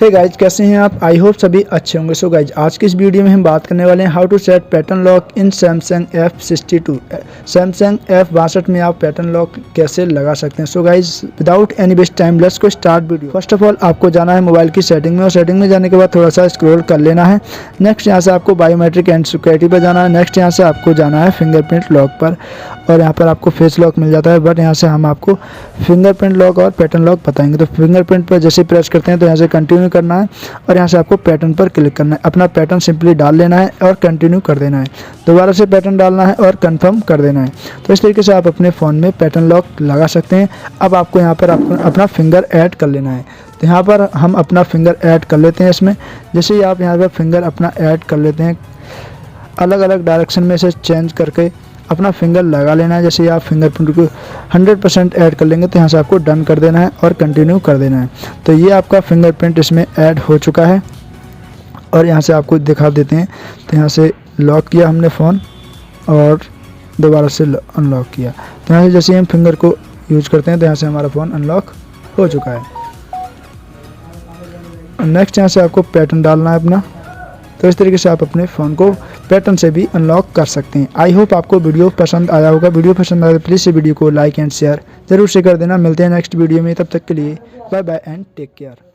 Hey guys, कैसे हैं आप? आई होप सभी अच्छे होंगे। सो गाइज, आज की इस वीडियो में हम बात करने वाले हैं how to set pattern lock in Samsung F62। Samsung F62 में आप पैटर्न लॉक कैसे लगा सकते हैं। So guys, without any waste time let's को start video. First of all आपको जाना है मोबाइल की सेटिंग में, और सेटिंग में जाने के बाद थोड़ा सा स्क्रॉल कर लेना है। नेक्स्ट यहाँ से आपको बायोमेट्रिक एंड सिक्योरिटी पर जाना है। नेक्स्ट यहाँ से आपको जाना है फिंगरप्रिंट लॉक पर, और यहाँ पर आपको फेस लॉक मिल जाता है, बट यहाँ से हम आपको फिंगरप्रिंट लॉक और पैटर्न लॉक बताएंगे। तो फिंगरप्रिंट पर जैसे प्रेस करते हैं तो यहाँ से कंटिन्यू करना है, और यहाँ से आपको पैटर्न पर क्लिक करना है। अपना पैटर्न सिंपली डाल लेना है और कंटिन्यू कर देना है। दोबारा से पैटर्न डालना है और कंफर्म कर देना है। तो इस तरीके से आप अपने फ़ोन में पैटर्न लॉक लगा सकते हैं। अब आपको यहाँ पर अपना फिंगर ऐड कर लेना है। तो यहाँ पर हम अपना फिंगर ऐड कर लेते हैं इसमें। जैसे ही आप यहाँ पर फिंगर अपना ऐड कर लेते हैं, अलग अलग डायरेक्शन में से चेंज करके अपना फिंगर लगा लेना है। जैसे आप फिंगरप्रिंट को 100% ऐड कर लेंगे तो यहाँ से आपको डन कर देना है और कंटिन्यू कर देना है। तो ये आपका फिंगरप्रिंट इसमें ऐड हो चुका है, और यहाँ से आपको दिखा देते हैं। तो यहाँ से लॉक किया हमने फ़ोन और दोबारा से अनलॉक किया। तो यहाँ से जैसे हम फिंगर को यूज करते हैं तो यहाँ से हमारा फ़ोन अनलॉक हो चुका है। नेक्स्ट यहाँ से आपको पैटर्न डालना है अपना। तो इस तरीके से आप अपने फ़ोन को पैटर्न से भी अनलॉक कर सकते हैं। आई होप आपको वीडियो पसंद आया होगा। वीडियो पसंद आया तो प्लीज़ से वीडियो को लाइक एंड शेयर ज़रूर से कर देना। मिलते हैं नेक्स्ट वीडियो में, तब तक के लिए bye bye and take care.